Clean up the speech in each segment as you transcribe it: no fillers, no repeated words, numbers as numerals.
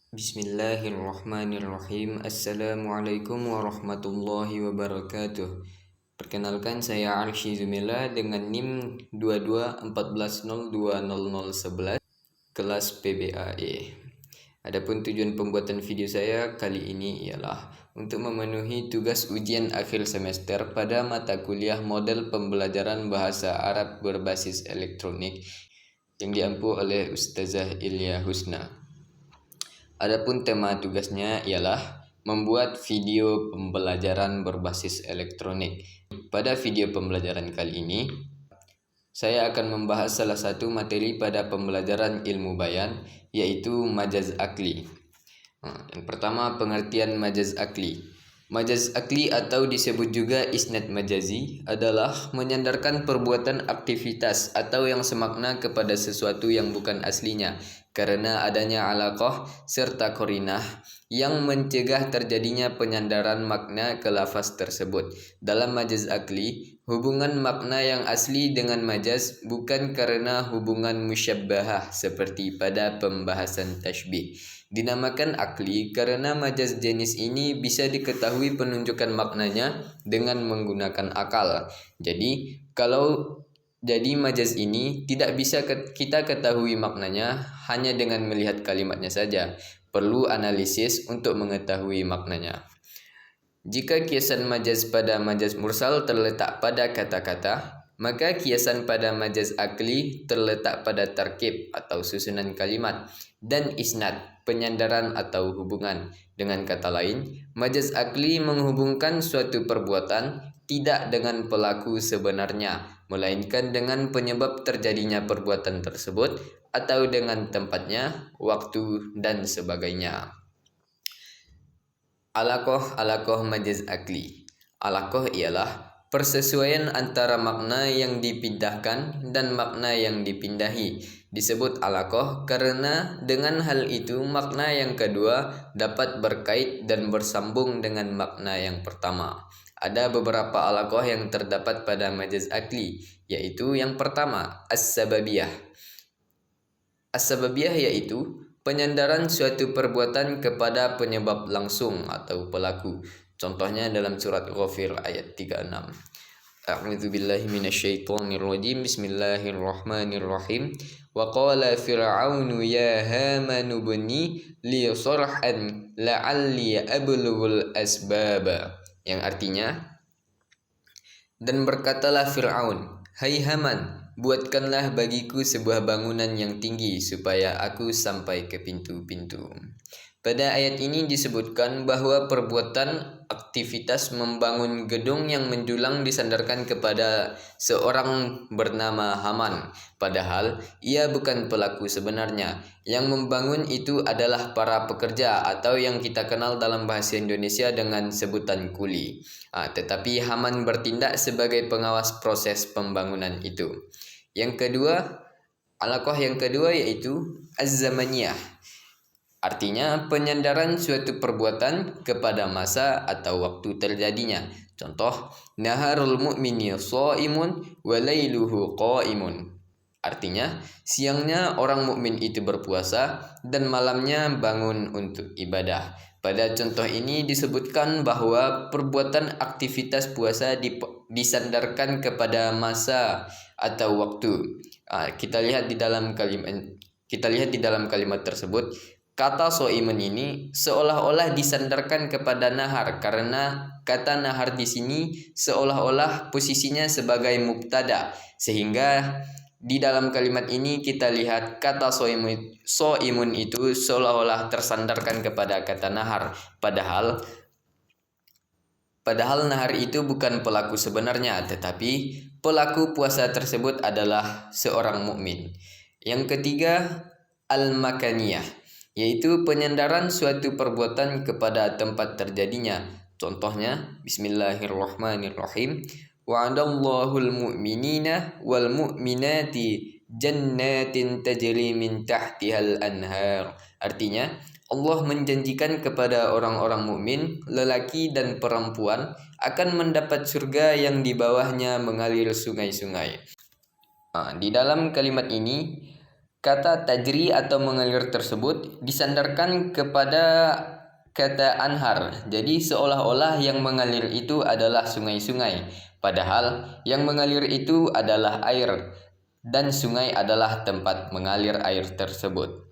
Bismillahirrahmanirrahim. Assalamualaikum warahmatullahi wabarakatuh. Perkenalkan, saya Arsy Zumila dengan NIM 2214020011 kelas PBAE. Adapun tujuan pembuatan video saya kali ini ialah untuk memenuhi tugas ujian akhir semester pada mata kuliah model pembelajaran bahasa Arab berbasis elektronik yang diampu oleh Ustazah Ilya Husna. Adapun tema tugasnya ialah membuat video pembelajaran berbasis elektronik. Pada video pembelajaran kali ini, saya akan membahas salah satu materi pada pembelajaran ilmu bayan, yaitu majaz akli. Yang pertama, pengertian majaz akli. Majaz akli atau disebut juga isnad majazi adalah menyandarkan perbuatan aktivitas atau yang semakna kepada sesuatu yang bukan aslinya karena adanya alaqah serta qarinah yang mencegah terjadinya penyandaran makna ke lafaz tersebut. Dalam majaz akli, hubungan makna yang asli dengan majaz bukan karena hubungan musyabbahah seperti pada pembahasan tashbih. Dinamakan akli karena majaz jenis ini bisa diketahui penunjukan maknanya dengan menggunakan akal. Jadi majaz ini tidak bisa kita ketahui maknanya hanya dengan melihat kalimatnya saja. Perlu analisis untuk mengetahui maknanya. Jika kiasan majaz pada majaz mursal terletak pada kata-kata, maka kiasan pada majaz akli terletak pada tarkib atau susunan kalimat dan isnad, penyandaran atau hubungan. Dengan kata lain, majaz akli menghubungkan suatu perbuatan tidak dengan pelaku sebenarnya, melainkan dengan penyebab terjadinya perbuatan tersebut atau dengan tempatnya, waktu, dan sebagainya. Alaqah majaz akli. Alaqah ialah persesuaian antara makna yang dipindahkan dan makna yang dipindahi. Disebut alaqah karena dengan hal itu makna yang kedua dapat berkait dan bersambung dengan makna yang pertama. Ada beberapa alaqah yang terdapat pada majaz akli, yaitu yang pertama, as-sababiyah. As-sababiyah yaitu penyandaran suatu perbuatan kepada penyebab langsung atau pelaku. Contohnya dalam surat Ghafir ayat 36. A'udzu billahi minasyaitonir rajim. Bismillahirrahmanirrahim. Wa qala fir'aunu ya hamanu bni li sarhan la'alli ablughul asbaba. Yang artinya, dan berkatalah Fir'aun, hai Haman, buatkanlah bagiku sebuah bangunan yang tinggi supaya aku sampai ke pintu-pintu. Pada ayat ini disebutkan bahwa perbuatan aktivitas membangun gedung yang menjulang disandarkan kepada seorang bernama Haman. Padahal ia bukan pelaku sebenarnya. Yang membangun itu adalah para pekerja atau yang kita kenal dalam bahasa Indonesia dengan sebutan kuli. Tetapi Haman bertindak sebagai pengawas proses pembangunan itu. Yang kedua, alaqah yang kedua yaitu az-zamaniyah. Artinya penyandaran suatu perbuatan kepada masa atau waktu terjadinya. Contoh, naharul mu'mini shaimun wa lailuhu qaimun. Artinya, siangnya orang mukmin itu berpuasa dan malamnya bangun untuk ibadah. Pada contoh ini disebutkan bahwa perbuatan aktivitas puasa disandarkan kepada masa atau waktu. Kita lihat di dalam kalimat tersebut, kata so'imun ini seolah-olah disandarkan kepada nahar karena kata nahar di sini seolah-olah posisinya sebagai mubtada, sehingga di dalam kalimat ini kita lihat kata so'imun itu seolah-olah tersandarkan kepada kata nahar, padahal nahar itu bukan pelaku sebenarnya, tetapi pelaku puasa tersebut adalah seorang mukmin. Yang ketiga, al-makaniyah, yaitu penyandaran suatu perbuatan kepada tempat terjadinya. Contohnya, bismillahirrahmanirrahim. Wa'adallahul mu'minina wal mu'minati jannatin tajri min tahtihal anhar. Artinya, Allah menjanjikan kepada orang-orang mukmin, lelaki dan perempuan, akan mendapat surga yang di bawahnya mengalir sungai-sungai. Di dalam kalimat ini Kata tajri atau mengalir tersebut disandarkan kepada kata anhar. Jadi seolah-olah yang mengalir itu adalah sungai-sungai, padahal yang mengalir itu adalah air dan sungai adalah tempat mengalir air tersebut.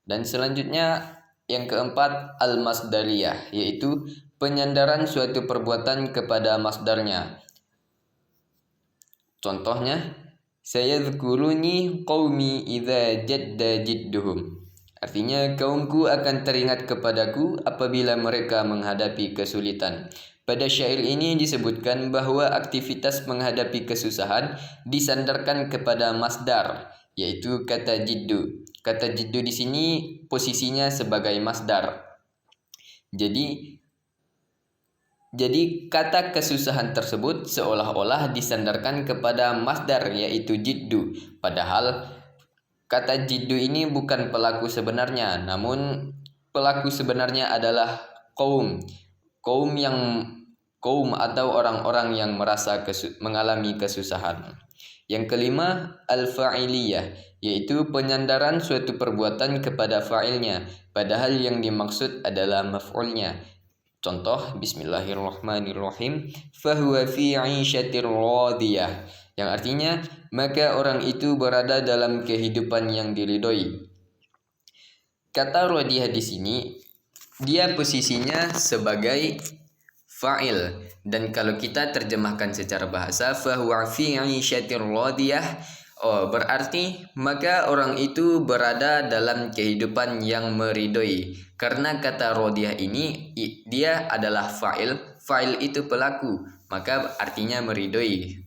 Dan selanjutnya yang keempat al-masdariyah, yaitu penyandaran suatu perbuatan kepada masdarnya. Contohnya, sayadhkuruni qaumi idza jadda jidduhum. Artinya kaumku akan teringat kepadaku apabila mereka menghadapi kesulitan. Pada syair ini disebutkan bahwa aktivitas menghadapi kesusahan disandarkan kepada masdar, yaitu kata jiddu. Kata jiddu di sini posisinya sebagai masdar. Jadi kata kesusahan tersebut seolah-olah disandarkan kepada masdar, yaitu jiddu. Padahal kata jiddu ini bukan pelaku sebenarnya, namun pelaku sebenarnya adalah kaum. Kaum atau orang-orang yang mengalami kesusahan. Yang kelima, al-fa'iliyah, yaitu penyandaran suatu perbuatan kepada fa'ilnya, padahal yang dimaksud adalah maf'ulnya. Contoh, bismillahirrahmanirrahim, fahuwa fi 'ishatir radiyah, yang artinya maka orang itu berada dalam kehidupan yang diridhoi. Kata radiyah di sini dia posisinya sebagai fa'il, dan kalau kita terjemahkan secara bahasa fahuwa fi 'ishatir radiyah, berarti maka orang itu berada dalam kehidupan yang meridhoi. Karena kata rodiyah ini dia adalah fa'il itu pelaku, maka artinya meridhoi.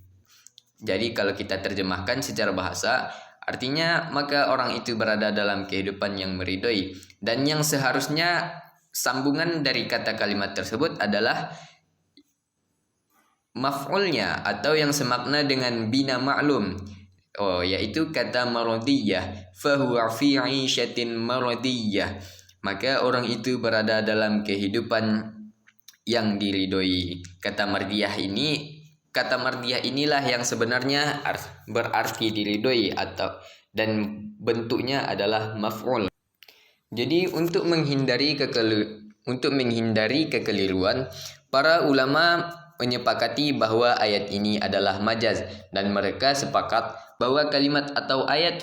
Jadi kalau kita terjemahkan secara bahasa, artinya maka orang itu berada dalam kehidupan yang meridhoi. Dan yang seharusnya sambungan dari kata kalimat tersebut adalah maf'ulnya atau yang semakna dengan bina ma'lum, yaitu kata maradiyah, fahuwa fi 'ishatin maradiyah, maka orang itu berada dalam kehidupan yang diridhoi. Kata mardiyah inilah yang sebenarnya berarti diridhoi dan bentuknya adalah maf'ul. Jadi untuk menghindari kekeliruan, para ulama menyepakati bahwa ayat ini adalah majaz, dan mereka sepakat bahwa kalimat atau ayat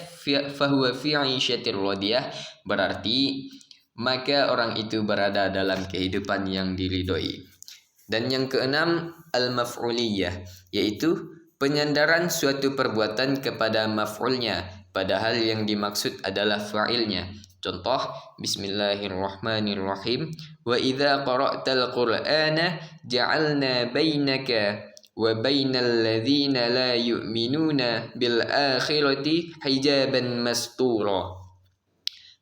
fahuwa fi 'ishatir radiyah berarti maka orang itu berada dalam kehidupan yang diridhoi. Dan yang keenam, al-maf'uliyah, yaitu penyandaran suatu perbuatan kepada maf'ulnya, padahal yang dimaksud adalah fa'ilnya. Contoh, bismillahirrahmanirrahim, wa idza qara'tal qur'ana ja'alna bainaka wa bainal ladzina la yu'minuna bil akhirati hijaban mastura.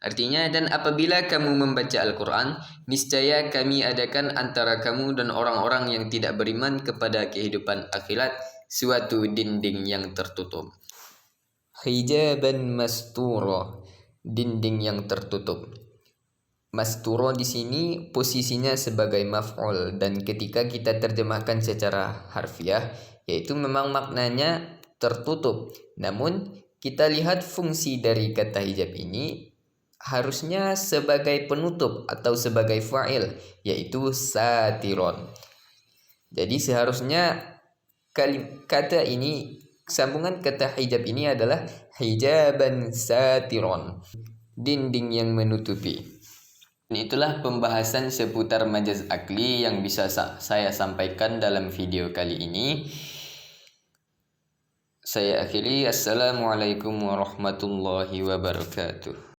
Artinya, dan apabila kamu membaca Al-Quran, niscaya kami adakan antara kamu dan orang-orang yang tidak beriman kepada kehidupan akhirat suatu dinding yang tertutup. Hijaban mastura, dinding yang tertutup. Masturo di sini posisinya sebagai maf'ul, dan ketika kita terjemahkan secara harfiah, yaitu memang maknanya tertutup. Namun kita lihat fungsi dari kata hijab ini harusnya sebagai penutup atau sebagai fa'il, yaitu satiron. Jadi seharusnya kata ini, sambungan kata hijab ini adalah hijaban satiron, dinding yang menutupi. Dan itulah pembahasan seputar majaz akli yang bisa saya sampaikan dalam video kali ini. Saya akhiri, assalamualaikum warahmatullahi wabarakatuh.